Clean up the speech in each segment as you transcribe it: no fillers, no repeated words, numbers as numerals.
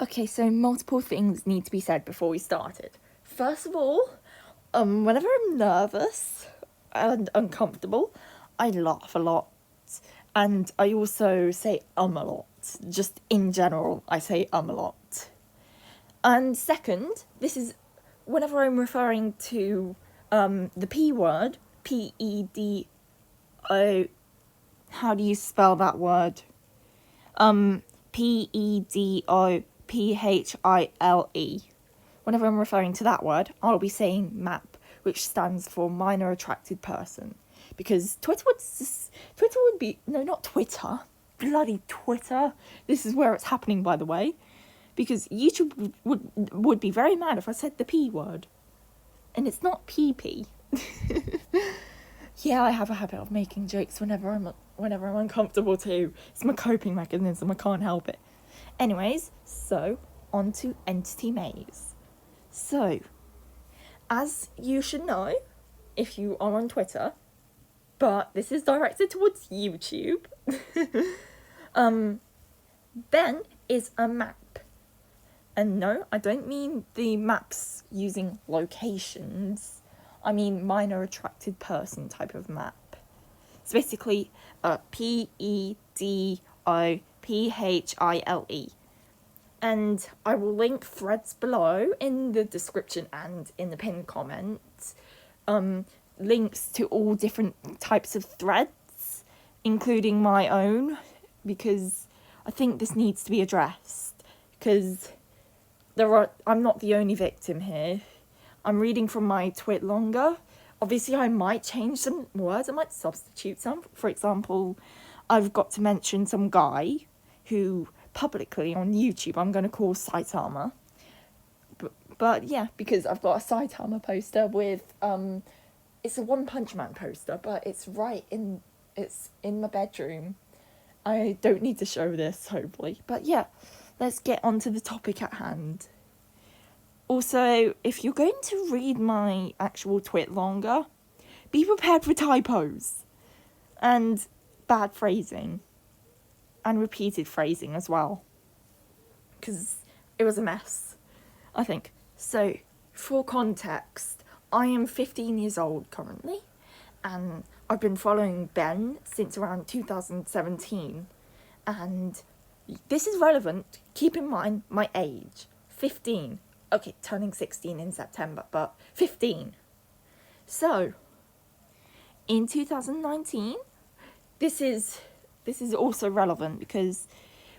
Okay, so multiple things need to be said before we started. First of all, whenever I'm nervous and uncomfortable, I laugh a lot. And I also say a lot. Just in general, I say a lot. And second, this is whenever I'm referring to the P word, P-E-D-O, how do you spell that word? P-E-D-O-P-H-I-L-E. Whenever I'm referring to that word, I'll be saying MAP, which stands for Minor Attracted Person. Because Twitter would be, no, not Twitter, bloody Twitter. This is where it's happening, by the way. Because YouTube would be very mad if I said the P word. And it's not PP. Yeah, I have a habit of making jokes whenever I'm uncomfortable too. It's my coping mechanism, I can't help it. Anyways, so on to Entity Maze. So, as you should know, if you are on Twitter, but this is directed towards YouTube, Ben is a map. And no, I don't mean the maps using locations. I mean minor attracted person type of map. It's basically P-E-D-O-P-H-I-L-E. And I will link threads below in the description and in the pinned comment. Links to all different types of threads, including my own, because I think this needs to be addressed. Because I'm not the only victim here. I'm reading from my TwitLonger. Obviously, I might change some words. I might substitute some. For example, I've got to mention some guy who publicly on YouTube I'm going to call Saitama. But yeah, because I've got a Saitama poster with it's a One Punch Man poster, but it's in my bedroom. I don't need to show this, hopefully. But yeah, let's get on to the topic at hand. Also, if you're going to read my actual TwitLonger, be prepared for typos and bad phrasing and repeated phrasing as well, because it was a mess, I think. So, for context, I am 15 years old currently, and I've been following Ben since around 2017, and this is relevant. Keep in mind my age, 15. Okay, turning 16 in September, but 15. So, in 2019, this is also relevant because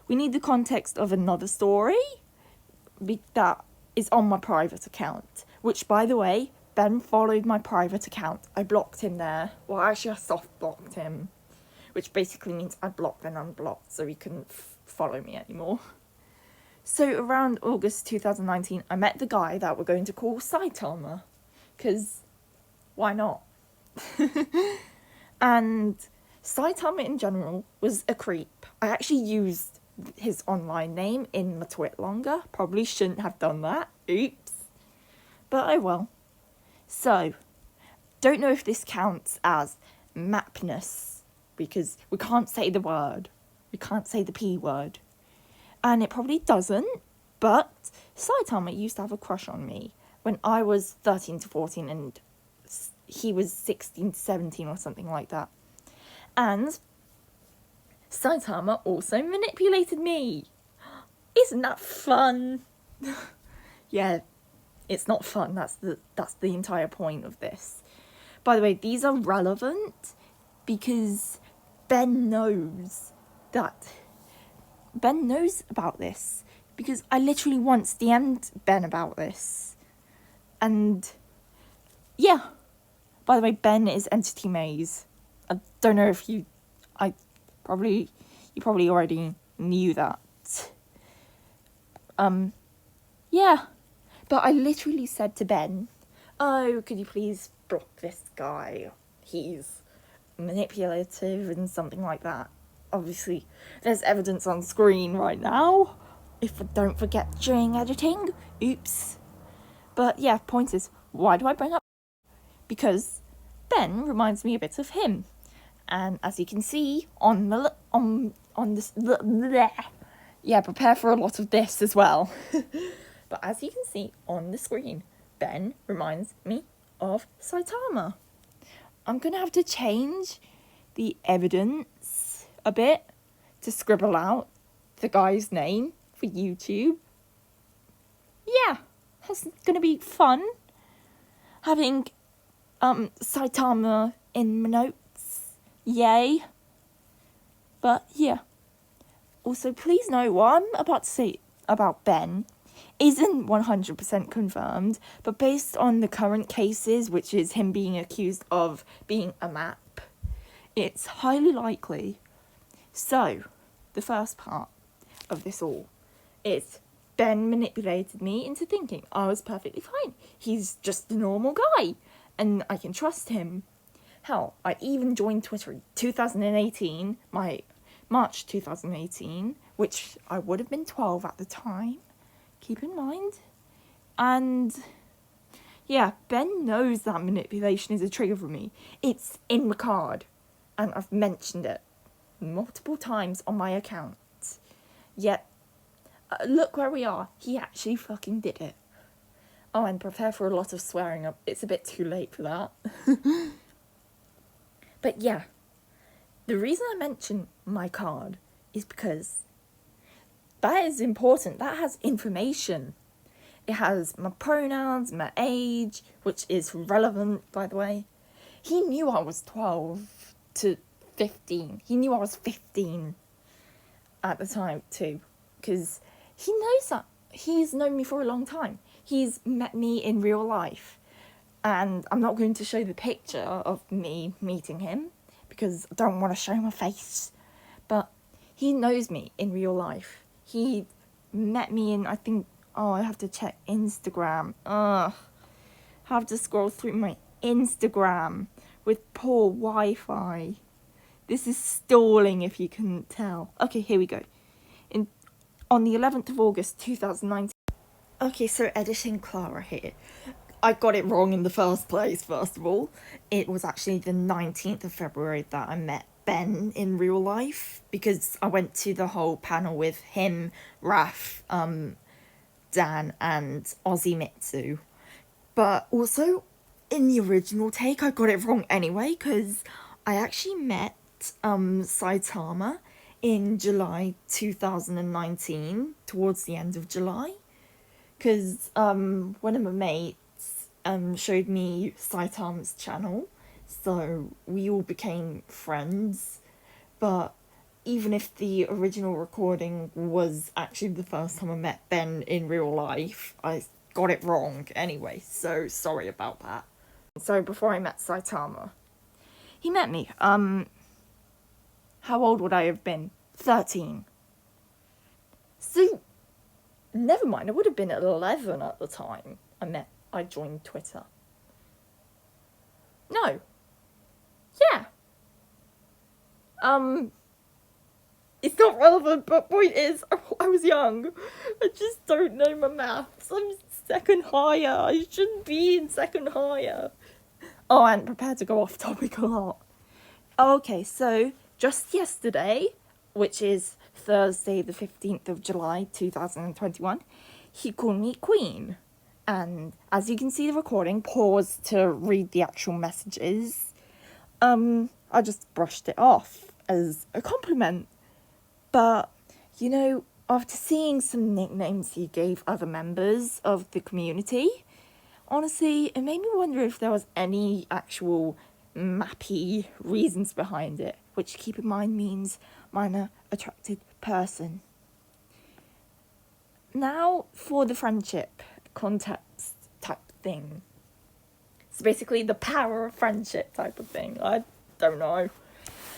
we need the context of another story that is on my private account, which, by the way, Ben followed my private account. I blocked him there. Well, actually, I soft blocked him, which basically means I blocked and unblocked so he couldn't follow me anymore. So around August 2019, I met the guy that we're going to call Saitama, because why not? And Saitama in general was a creep. I actually used his online name in my TwitLonger. Probably shouldn't have done that. Oops. But I will. So, don't know if this counts as mapness, because we can't say the word. We can't say the P word. And it probably doesn't, but Saitama used to have a crush on me when I was 13 to 14 and he was 16 to 17 or something like that. And Saitama also manipulated me. Isn't that fun? Yeah, it's not fun. That's the entire point of this. By the way, these are relevant because Ben knows about this, because I literally once DM'd Ben about this. And yeah, by the way, Ben is Entity Maze. I don't know if you probably already knew that. Yeah, but I literally said to Ben, oh, could you please block this guy? He's manipulative and something like that. Obviously, there's evidence on screen right now, if I don't forget during editing. Oops. But yeah, point is, why do I bring up? Because Ben reminds me a bit of him. And as you can see on this, yeah, prepare for a lot of this as well. But as you can see on the screen, Ben reminds me of Saitama. I'm going to have to change the evidence a bit to scribble out the guy's name for YouTube. Yeah, that's going to be fun. Having Saitama in my notes. Yay. But yeah. Also, please note what I'm about to say about Ben isn't 100% confirmed, but based on the current cases, which is him being accused of being a map, it's highly likely. So, the first part of this all is Ben manipulated me into thinking I was perfectly fine. He's just a normal guy, and I can trust him. Hell, I even joined Twitter in 2018, March 2018, which I would have been 12 at the time, keep in mind. And yeah, Ben knows that manipulation is a trigger for me. It's in the card, and I've mentioned it multiple times on my account. Yet, look where we are. He actually fucking did it. Oh, and prepare for a lot of swearing. It's a bit too late for that. But yeah, the reason I mention my card is because that is important. That has information. It has my pronouns, my age, which is relevant, by the way. He knew I was 12 to 15. He knew I was 15 at the time, too. Because he knows that. He's known me for a long time. He's met me in real life. And I'm not going to show the picture of me meeting him, because I don't want to show my face. But he knows me in real life. He met me in, I think, I have to check Instagram. I have to scroll through my Instagram with poor Wi-Fi. This is stalling, if you couldn't tell. Okay, here we go. On the 11th of August 2019. Okay, so editing Clara here. I got it wrong in the first place, first of all. It was actually the 19th of February that I met Ben in real life, because I went to the whole panel with him, Raf, Dan, and Ozzy Mitsu. But also, in the original take, I got it wrong anyway, because I actually met Saitama in July 2019, towards the end of July, because one of my mates showed me Saitama's channel, so we all became friends. But even if the original recording was actually the first time I met Ben in real life, I got it wrong anyway, so sorry about that. So before I met Saitama, he met me. How old would I have been? 13. So, never mind, I would have been 11 at the time I joined Twitter. No. Yeah. It's not relevant, but point is, I was young. I just don't know my maths. I'm second higher. I shouldn't be in second higher. Oh, and prepare to go off topic a lot. Okay, so just yesterday, which is Thursday the 15th of July 2021, he called me Queen. And as you can see the recording, pause to read the actual messages. I just brushed it off as a compliment. But, you know, after seeing some nicknames he gave other members of the community, honestly, it made me wonder if there was any actual mappy reasons behind it, which, keep in mind, means minor attracted person. Now for the friendship context type thing. So basically the power of friendship type of thing. I don't know.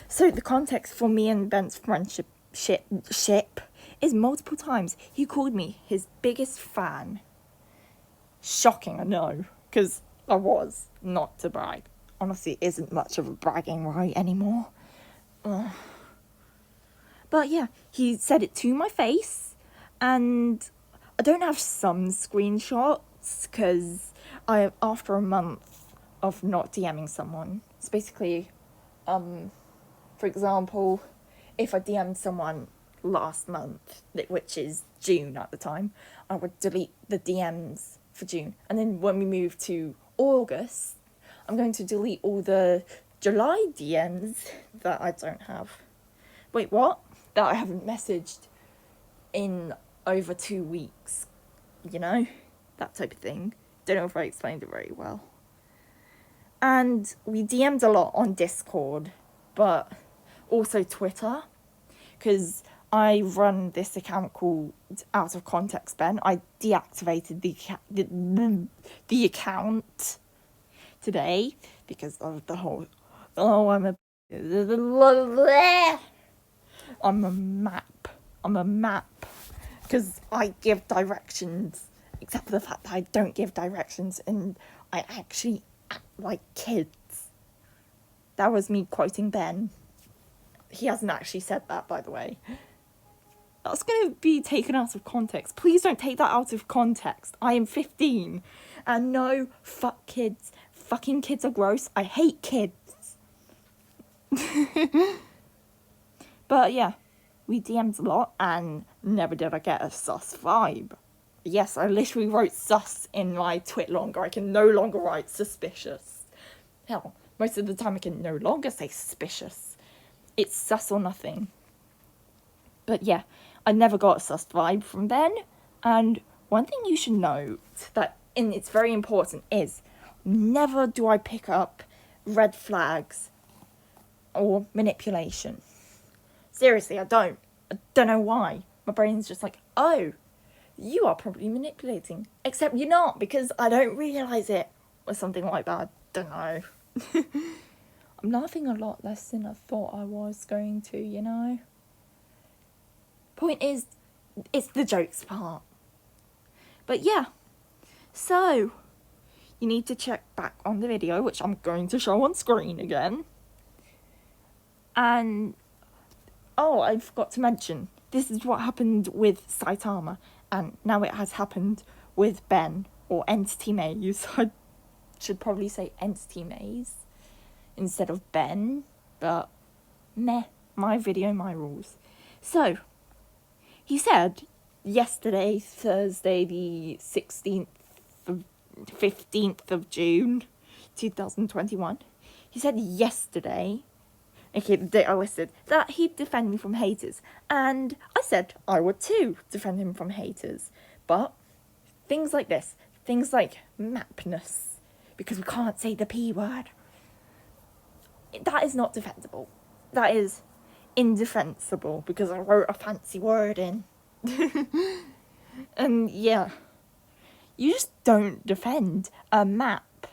So the context for me and Ben's friendship is multiple times he called me his biggest fan. Shocking, I know, because I was, not to brag. Honestly, it isn't much of a bragging right anymore. But yeah, he said it to my face, and I don't have some screenshots, because after a month of not DMing someone, it's basically, for example, if I DM'd someone last month, which is June at the time, I would delete the DMs for June. And then when we move to August, I'm going to delete all the July DMs that I don't have. Wait, what? That I haven't messaged in over 2 weeks. You know? That type of thing. Don't know if I explained it very well. And we DM'd a lot on Discord, but also Twitter, because I run this account called Out of Context Ben. I deactivated the account today because of the whole, I'm a map, because I give directions, except for the fact that I don't give directions and I actually act like kids. That was me quoting Ben. He hasn't actually said that, by the way. That's going to be taken out of context. Please don't take that out of context. I am 15. And no, fuck kids. Fucking kids are gross. I hate kids. But yeah, we DM'd a lot and never did I get a sus vibe. Yes, I literally wrote sus in my twit longer. I can no longer write suspicious. Hell, most of the time I can no longer say suspicious. It's sus or nothing. But yeah, I never got a sus vibe from Ben. And one thing you should note and it's very important, is never do I pick up red flags or manipulation. Seriously, I don't. I don't know why. My brain's just like, oh, you are probably manipulating. Except you're not, because I don't realise it. Or something like that. Don't know. I'm laughing a lot less than I thought I was going to, you know? Point is, it's the jokes part. But yeah. So, you need to check back on the video, which I'm going to show on screen again. And, oh, I forgot to mention, this is what happened with Saitama. And now it has happened with Ben, or Entity Maze. I should probably say Entity Maze instead of Ben, but meh, my video, my rules. So, he said yesterday, Thursday, the 15th of June, 2021, he said yesterday, okay, the date I listed, that he'd defend me from haters. And I said I would too defend him from haters. But things like this, things like mapness, because we can't say the P word, that is not defensible. That is indefensible, because I wrote a fancy word in. And yeah, you just don't defend a map.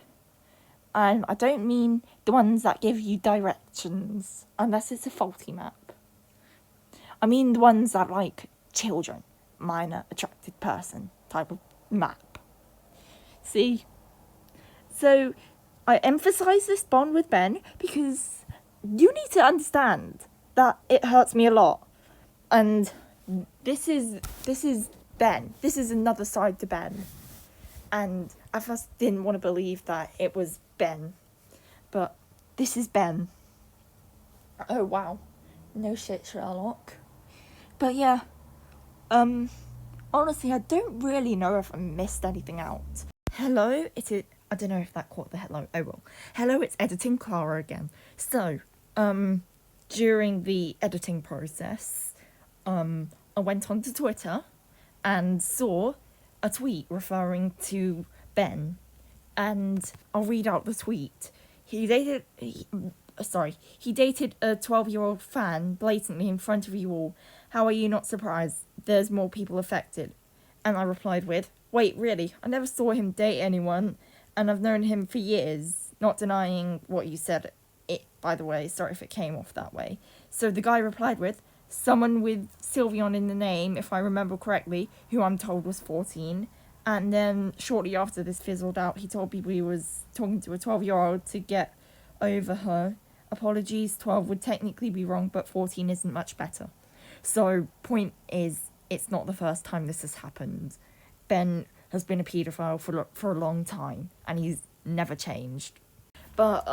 And I don't mean the ones that give you directions, unless it's a faulty map. I mean the ones that like children, minor attracted person type of map. See? So I emphasize this bond with Ben because you need to understand that it hurts me a lot. And this is Ben. This is another side to Ben. And I first didn't want to believe that it was Ben. But this is Ben. Oh, wow. No shit, Sherlock. But yeah. Honestly, I don't really know if I missed anything out. Hello, I don't know if that caught the hello. Oh, well. Hello, it's Editing Clara again. So, during the editing process, I went onto Twitter and saw a tweet referring to Ben, and I'll read out the tweet. He dated a 12-year-old fan blatantly in front of you all. How are you not surprised? There's more people affected. And I replied with, wait, really? I never saw him date anyone, and I've known him for years. Not denying what you said, by the way. Sorry if it came off that way. So the guy replied with, someone with Sylveon in the name, if I remember correctly, who I'm told was 14. And then shortly after this fizzled out, he told people he was talking to a 12-year-old to get over her. Apologies, 12 would technically be wrong, but 14 isn't much better. So, point is, it's not the first time this has happened. Ben has been a paedophile for a long time, and he's never changed. But,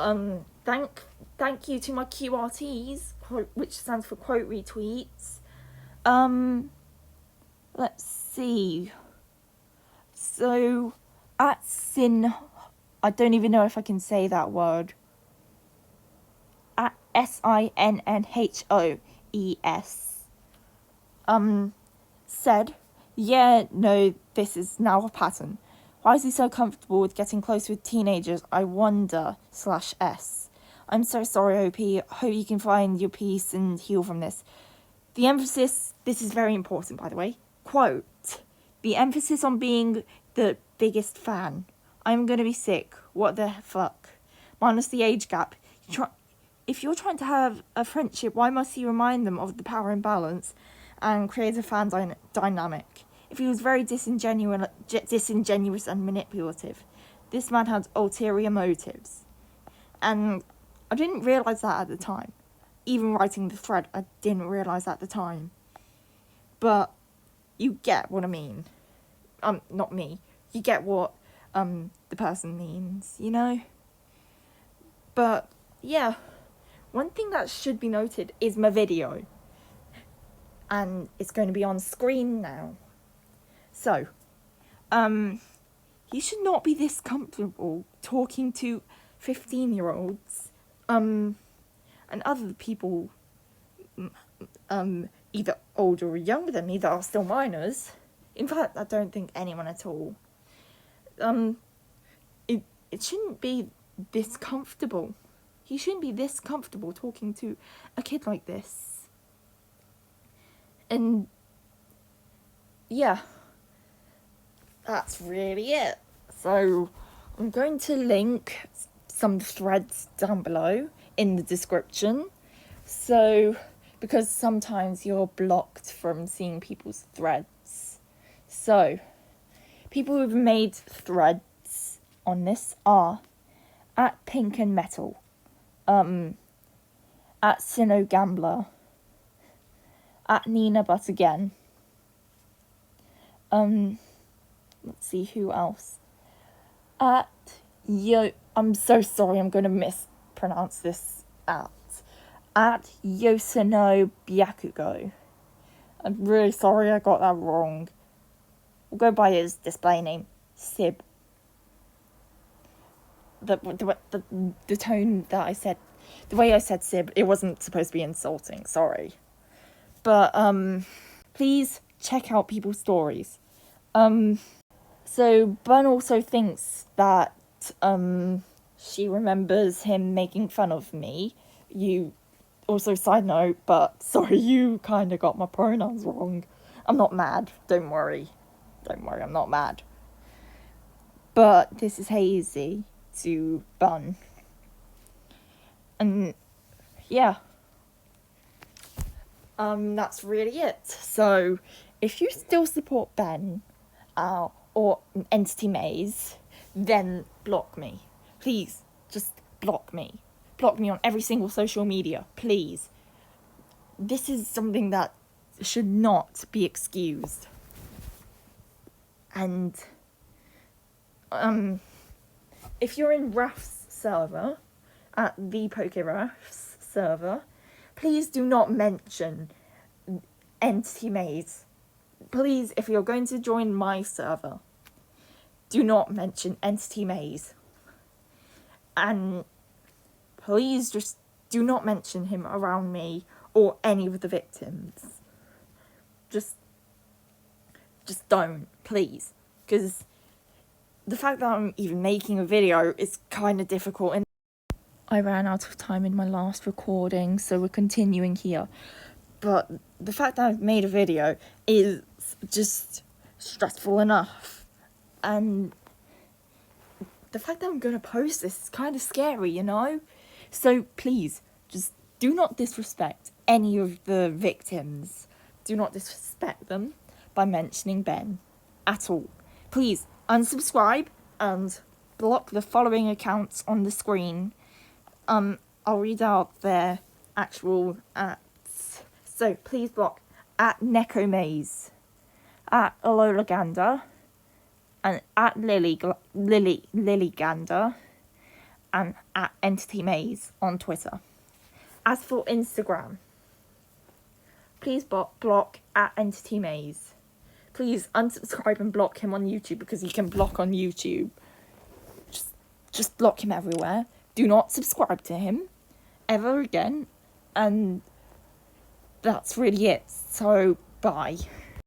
thank you to my QRTs, which stands for quote retweets. Let's see. So, at Sin... I don't even know if I can say that word. At SINNHOES. Said, yeah, no, this is now a pattern. Why is he so comfortable with getting close with teenagers? I wonder, /S. I'm so sorry, OP. Hope you can find your peace and heal from this. The emphasis, this is very important, by the way. Quote, the emphasis on being the biggest fan. I'm gonna be sick. What the fuck? Minus the age gap. If you're trying to have a friendship, why must you remind them of the power imbalance and create a fan dynamic? If he was very disingenuous and manipulative, this man had ulterior motives. And I didn't realise that at the time. Even writing the thread, I didn't realise at the time. But you get what I mean. Not me. You get what the person means, you know? But yeah, one thing that should be noted is my video. And it's going to be on screen now. So, you should not be this comfortable talking to 15-year-olds, and other people, either older or younger than me that are still minors. In fact, I don't think anyone at all. It shouldn't be this comfortable. You shouldn't be this comfortable talking to a kid like this. And yeah, that's really it. So I'm going to link some threads down below in the description. So, because sometimes you're blocked from seeing people's threads. So, people who've made threads on this are at Pink and Metal, at Sino Gambler, at Nina But Again. Let's see who else. At I'm so sorry, I'm going to mispronounce this out. At Yoshino Byakugo. I'm really sorry I got that wrong. We'll go by his display name, Sib. The tone that I said, the way I said Sib, it wasn't supposed to be insulting, sorry. But, please check out people's stories. So Bun also thinks that, she remembers him making fun of me. You, also side note, but sorry, you kind of got my pronouns wrong. I'm not mad, don't worry. Don't worry, I'm not mad. But this is Hazy to Bun. And yeah. That's really it. So if you still support Ben, or Entity Maze, then block me. Please, just block me. Block me on every single social media, please. This is something that should not be excused. And, if you're in Raf's server, at the PokeRaf's server, please do not mention Entity Maze. Please, if you're going to join my server, do not mention Entity Maze. And please just do not mention him around me or any of the victims. Just don't, please. Because the fact that I'm even making a video is kind of difficult. And I ran out of time in my last recording, so we're continuing here. But the fact that I've made a video is just stressful enough. And the fact that I'm going to post this is kind of scary, you know? So please, just do not disrespect any of the victims. Do not disrespect them by mentioning Ben at all. Please unsubscribe and block the following accounts on the screen. I'll read out their actual ats. So please block at Neko Maze, at Alola Gander, and at Lily Gander, and at Entity Maze on Twitter. As for Instagram, please block at Entity Maze. Please unsubscribe and block him on YouTube, because he can block on YouTube. Just block him everywhere. Do not subscribe to him ever again. And that's really it. So, bye.